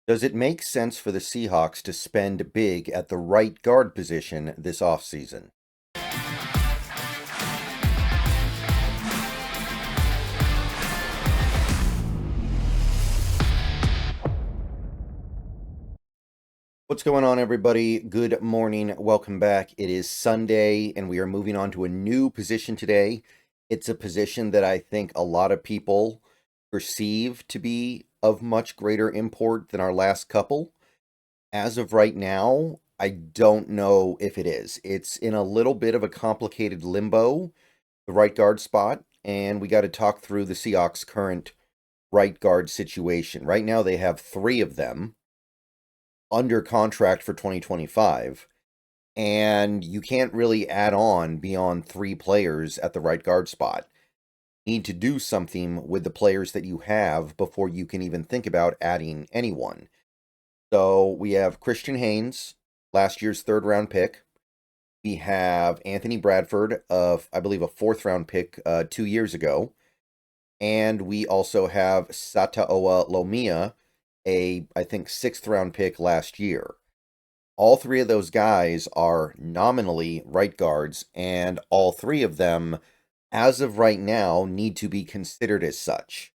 Does it make sense for the Seahawks to spend big at the right guard position this offseason? What's going on, everybody? Good morning. Welcome back. It is Sunday, and we are moving on to a new position today. It's a position that I think a lot of people perceive to be of much greater import than our last couple. As of right now, I don't know if it is. It's in a little bit of a complicated limbo, the right guard spot, and we got to talk through the Seahawks' current right guard situation. Right now, they have three of them under contract for 2025, and you can't really add on beyond three players at the right guard spot. You need to do something with the players that you have before you can even think about adding anyone. So we have Christian Haynes, last year's third round pick. We have Anthony Bradford of, I believe, a fourth round pick 2 years ago. And we also have Sataoa Lomia, I think, sixth round pick last year. All three of those guys are nominally right guards, and all three of them, as of right now, need to be considered as such.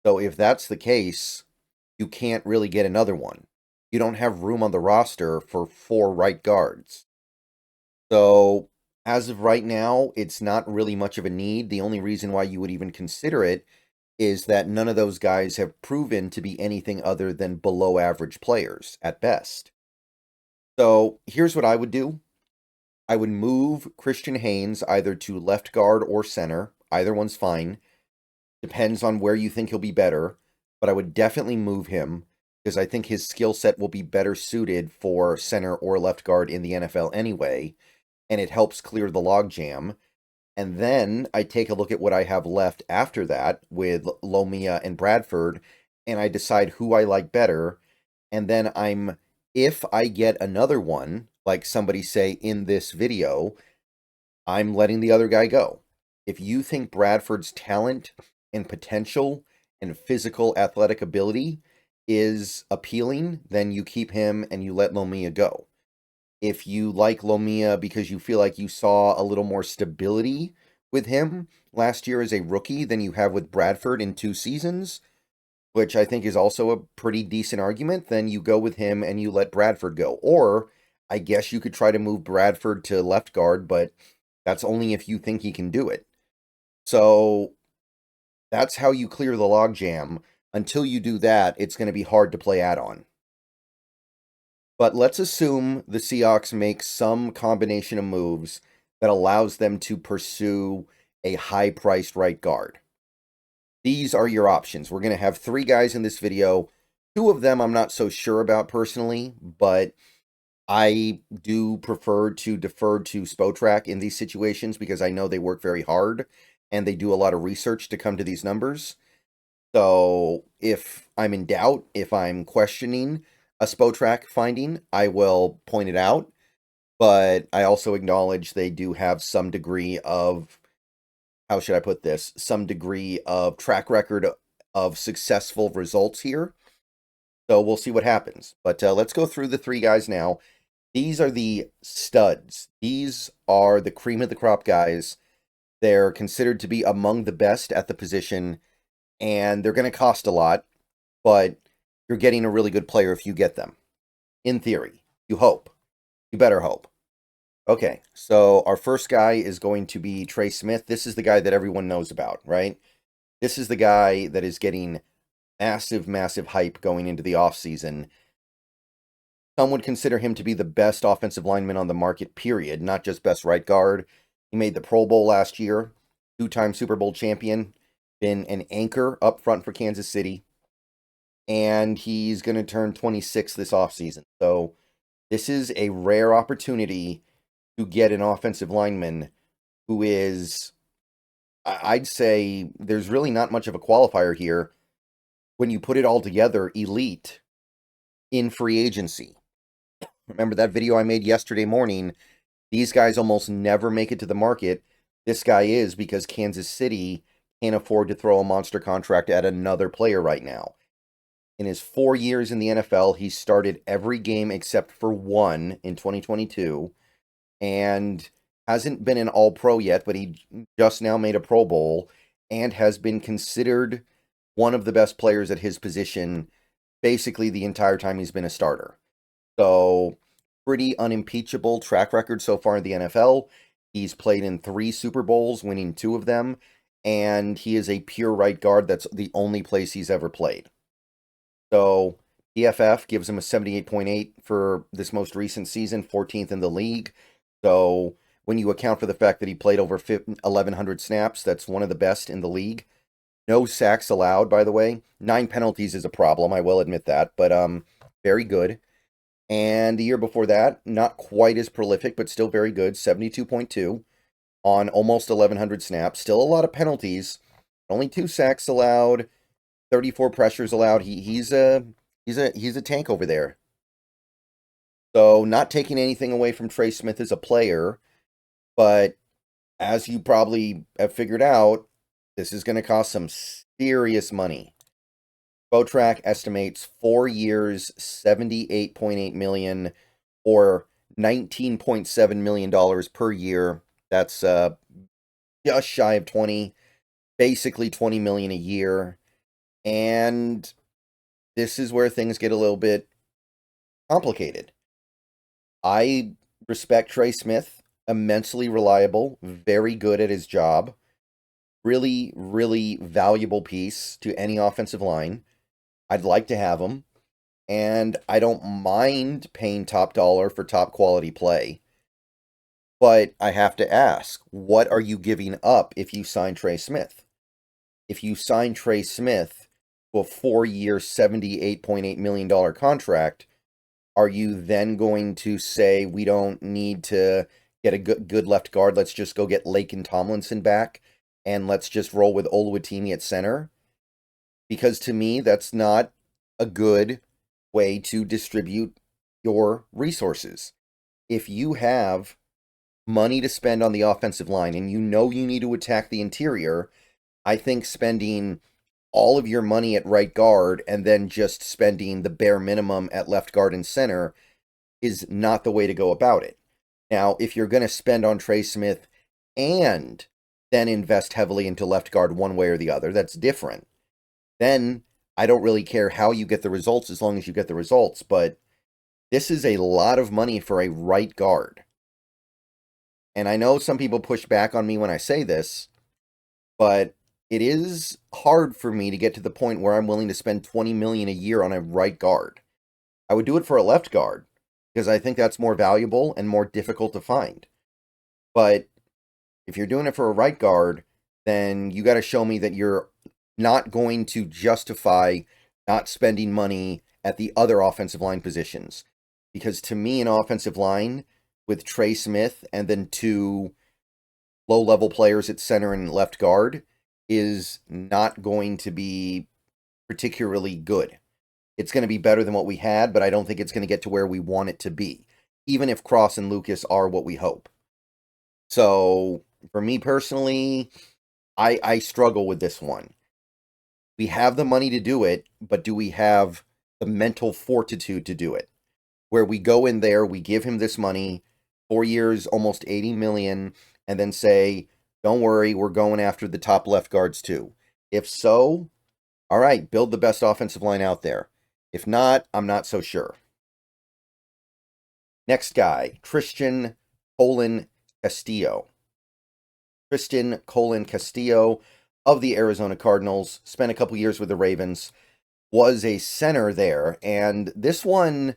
So if that's the case, you can't really get another one. You don't have room on the roster for four right guards. So as of right now, it's not really much of a need. The only reason why you would even consider it is that none of those guys have proven to be anything other than below average players at best. So here's what I would do. I would move Christian Haynes either to left guard or center. Either one's fine. Depends on where you think he'll be better. But I would definitely move him because I think his skill set will be better suited for center or left guard in the NFL anyway. And it helps clear the logjam. And then I take a look at what I have left after that with Lomia and Bradford, and I decide who I like better. And then if I get another one, like somebody say in this video, I'm letting the other guy go. If you think Bradford's talent and potential and physical athletic ability is appealing, then you keep him and you let Lomia go. If you like Lomia because you feel like you saw a little more stability with him last year as a rookie than you have with Bradford in 2 seasons, which I think is also a pretty decent argument, then you go with him and you let Bradford go. Or I guess you could try to move Bradford to left guard, but that's only if you think he can do it. So that's how you clear the logjam. Until you do that, it's going to be hard to play add-on. But let's assume the Seahawks make some combination of moves that allows them to pursue a high-priced right guard. These are your options. We're going to have 3 guys in this video. 2 of them I'm not so sure about personally, but I do prefer to defer to Spotrac in these situations because I know they work very hard and they do a lot of research to come to these numbers. So if I'm in doubt, if I'm questioning a Spotrac finding, I will point it out, but I also acknowledge they do have some degree of, how should I put this, some degree of track record of successful results here. So we'll see what happens. But let's go through the 3 guys now. These are the studs. These are the cream of the crop guys. They're considered to be among the best at the position, and they're going to cost a lot, but you're getting a really good player if you get them. In theory. You hope. You better hope. Okay, so our first guy is going to be Trey Smith. This is the guy that everyone knows about, right? This is the guy that is getting massive, massive hype going into the offseason. Some would consider him to be the best offensive lineman on the market, period, not just best right guard. He made the Pro Bowl last year, 2-time Super Bowl champion, been an anchor up front for Kansas City, and he's going to turn 26 this offseason. So this is a rare opportunity to get an offensive lineman who is, I'd say, there's really not much of a qualifier here. When you put it all together, elite in free agency. Remember that video I made yesterday morning? These guys almost never make it to the market. This guy is, because Kansas City can't afford to throw a monster contract at another player right now. In his 4 years in the NFL, he started every game except for one in 2022, and hasn't been an All-Pro yet, but he just now made a Pro Bowl and has been considered one of the best players at his position basically the entire time he's been a starter. So, pretty unimpeachable track record so far in the NFL. He's played in 3 Super Bowls, winning 2 of them, and he is a pure right guard. That's the only place he's ever played. So, PFF gives him a 78.8 for this most recent season, 14th in the league. So, when you account for the fact that he played over 1,100 snaps, that's one of the best in the league. No sacks allowed, by the way. 9 penalties is a problem, I will admit that, but very good. And the year before that, not quite as prolific, but still very good, 72.2 on almost 1,100 snaps. Still a lot of penalties. Only 2 sacks allowed, 34 pressures allowed. He's a tank over there. So not taking anything away from Trey Smith as a player, but as you probably have figured out, this is going to cost some serious money. Spotrac estimates 4 years, $78.8 million, or $19.7 million per year. That's just shy of 20, basically 20 million a year. And this is where things get a little bit complicated. I respect Trey Smith, immensely reliable, very good at his job. Really, really valuable piece to any offensive line. I'd like to have him, and I don't mind paying top dollar for top quality play. But I have to ask, what are you giving up if you sign Trey Smith? If you sign Trey Smith to a 4-year, $78.8 million contract, are you then going to say, we don't need to get a good left guard, let's just go get Laken Tomlinson back, and let's just roll with Oluwatimi at center? Because to me, that's not a good way to distribute your resources. If you have money to spend on the offensive line and you know you need to attack the interior, I think spending all of your money at right guard and then just spending the bare minimum at left guard and center is not the way to go about it. Now, if you're going to spend on Trey Smith and then invest heavily into left guard one way or the other, that's different. Then I don't really care how you get the results as long as you get the results, but this is a lot of money for a right guard. And I know some people push back on me when I say this, but it is hard for me to get to the point where I'm willing to spend $20 million a year on a right guard. I would do it for a left guard because I think that's more valuable and more difficult to find. But if you're doing it for a right guard, then you got to show me that you're not going to justify not spending money at the other offensive line positions. Because to me, an offensive line with Trey Smith and then 2 low-level players at center and left guard is not going to be particularly good. It's going to be better than what we had, but I don't think it's going to get to where we want it to be, even if Cross and Lucas are what we hope. So, for me personally, I struggle with this one. We have the money to do it, but do we have the mental fortitude to do it? Where we go in there, we give him this money, 4 years, almost 80 million, and then say, don't worry, we're going after the top left guards too. If so, all right, build the best offensive line out there. If not, I'm not so sure. Next guy, Tristian Colon-Castillo. Tristian Colon-Castillo of the Arizona Cardinals, spent a couple years with the Ravens, was a center there, and this one,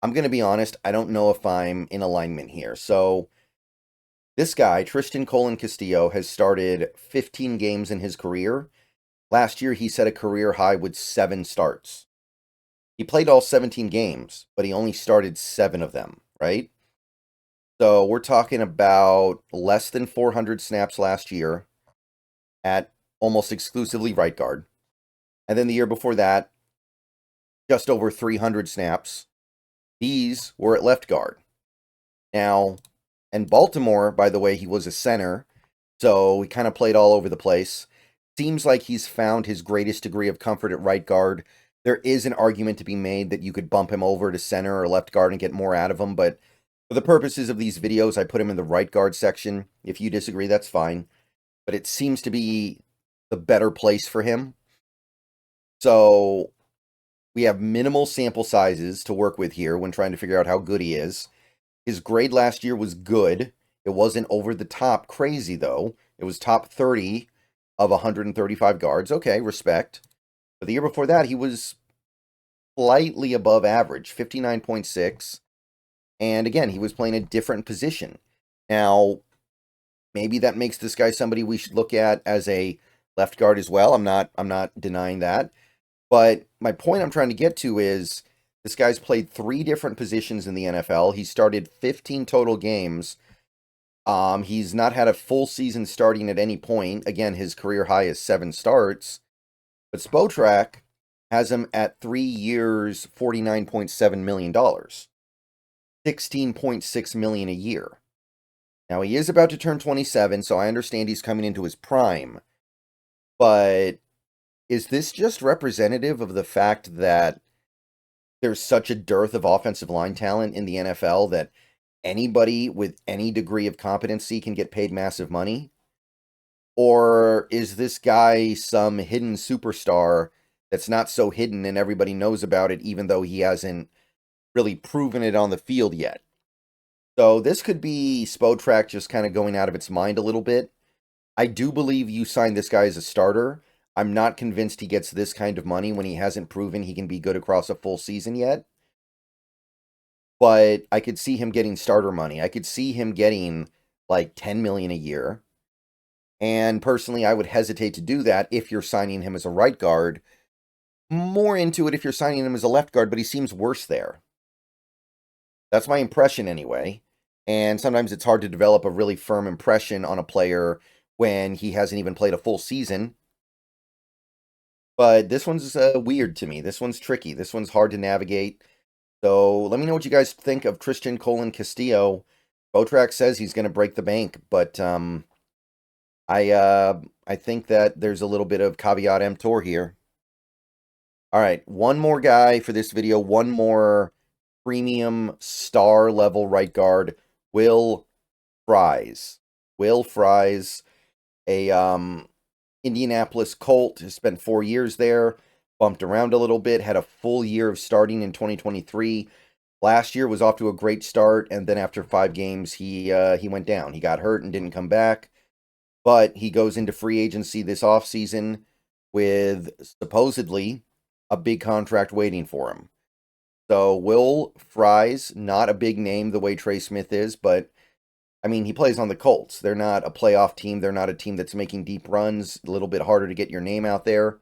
I'm going to be honest, I don't know if I'm in alignment here. So, this guy, Tristian Colon-Castillo, has started 15 games in his career. Last year, he set a career high with 7 starts. He played all 17 games, but he only started 7 of them, right? So, we're talking about less than 400 snaps last year at almost exclusively right guard. And then the year before that, just over 300 snaps. These were at left guard. Now, in Baltimore, by the way, he was a center, so he kind of played all over the place. Seems like he's found his greatest degree of comfort at right guard. there is an argument to be made that you could bump him over to center or left guard and get more out of him, but for the purposes of these videos, I put him in the right guard section. If you disagree, that's fine. But it seems to be the better place for him. So we have minimal sample sizes to work with here when trying to figure out how good he is. His grade last year was good. It wasn't over the top crazy, though. It was top 30 of 135 guards. Okay, respect. But the year before that, he was slightly above average, 59.6. And again, he was playing a different position. Now, maybe that makes this guy somebody we should look at as a left guard as well. I'm not denying that. But my point I'm trying to get to is this guy's played 3 different positions in the NFL. He started 15 total games. He's not had a full season starting at any point. Again, his career high is 7 starts. But Spotrac has him at 3 years, $49.7 million. $16.6 million a year. Now, he is about to turn 27, so I understand he's coming into his prime. But is this just representative of the fact that there's such a dearth of offensive line talent in the NFL that anybody with any degree of competency can get paid massive money? Or is this guy some hidden superstar that's not so hidden and everybody knows about it, even though he hasn't really proven it on the field yet? So this could be Spotrac just kind of going out of its mind a little bit. I do believe you signed this guy as a starter. I'm not convinced he gets this kind of money when he hasn't proven he can be good across a full season yet. But I could see him getting starter money. I could see him getting like $10 million a year. And personally, I would hesitate to do that if you're signing him as a right guard. More into it if you're signing him as a left guard, but he seems worse there. That's my impression anyway. And sometimes it's hard to develop a really firm impression on a player when he hasn't even played a full season. But this one's weird to me. This one's tricky. This one's hard to navigate. So let me know what you guys think of Tristian Colon-Castillo. Spotrac says he's going to break the bank, but I think that there's a little bit of caveat emptor here. All right, one more guy for this video. One more premium star level right guard, Will Fries. Will Fries, a Indianapolis Colt, has spent 4 years there, bumped around a little bit, had a full year of starting in 2023. Last year was off to a great start, and then after 5 games, he went down. He got hurt and didn't come back, but he goes into free agency this offseason with supposedly a big contract waiting for him. So Will Fries, not a big name the way Trey Smith is, but I mean, he plays on the Colts. They're not a playoff team. They're not a team that's making deep runs. A little bit harder to get your name out there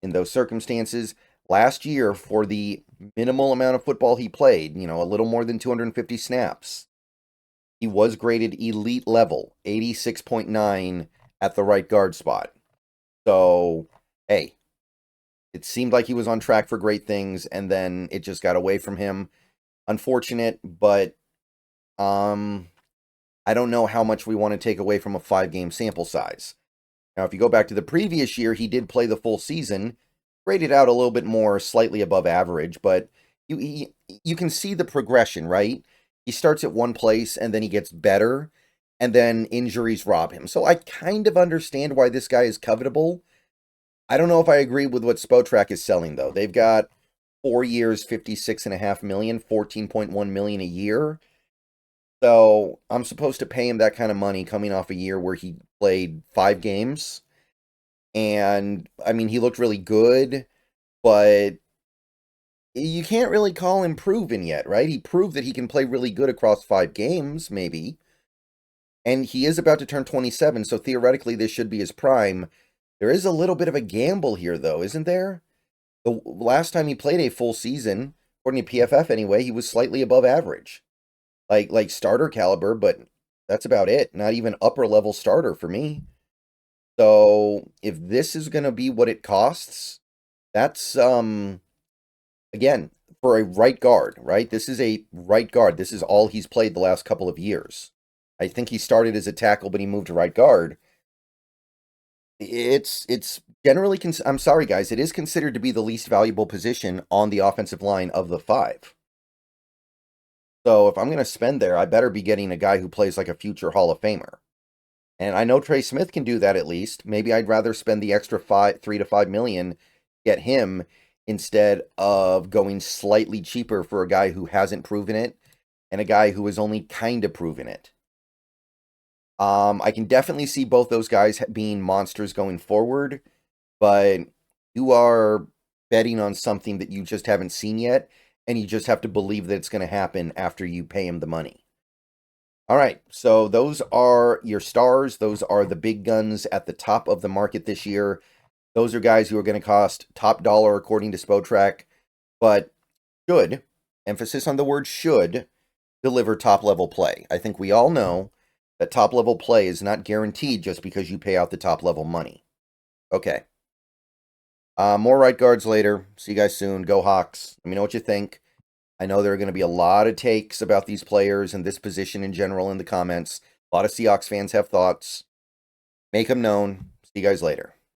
in those circumstances. Last year, for the minimal amount of football he played, a little more than 250 snaps, he was graded elite level, 86.9 at the right guard spot. So, hey, it seemed like he was on track for great things, and then it just got away from him. Unfortunate, but I don't know how much we want to take away from a 5-game sample size. Now, if you go back to the previous year, he did play the full season, graded out a little bit more, slightly above average, but you can see the progression, right? He starts at one place, and then he gets better, and then injuries rob him. So I kind of understand why this guy is covetable. I don't know if I agree with what Spotrac is selling, though. They've got 4 years, $56.5 million, $14.1 million a year. So I'm supposed to pay him that kind of money coming off a year where he played 5 games. And, I mean, he looked really good, but you can't really call him proven yet, right? He proved that he can play really good across 5 games, maybe. And he is about to turn 27, so theoretically this should be his prime. There is a little bit of a gamble here, though, isn't there? The last time he played a full season, according to PFF anyway, he was slightly above average. Like starter caliber, but that's about it. Not even upper level starter for me. So if this is going to be what it costs, that's, again, for a right guard, right? This is a right guard. This is all he's played the last couple of years. I think he started as a tackle, but he moved to right guard. It's generally I'm sorry guys, it is considered to be the least valuable position on the offensive line of the five. So if I'm going to spend there, I better be getting a guy who plays like a future Hall of Famer. And I know Trey Smith can do that at least. Maybe I'd rather spend the extra 3 to 5 million, get him instead of going slightly cheaper for a guy who hasn't proven it and a guy who has only kind of proven it. I can definitely see both those guys being monsters going forward, but you are betting on something that you just haven't seen yet, and you just have to believe that it's going to happen after you pay him the money. All right, so those are your stars. Those are the big guns at the top of the market this year. Those are guys who are going to cost top dollar according to Spotrac, but should, emphasis on the word should, deliver top level play. I think we all know that top level play is not guaranteed just because you pay out the top level money. Okay. More right guards later. See you guys soon. Go Hawks. Let me know what you think. I know there are going to be a lot of takes about these players and this position in general in the comments. A lot of Seahawks fans have thoughts. Make them known. See you guys later.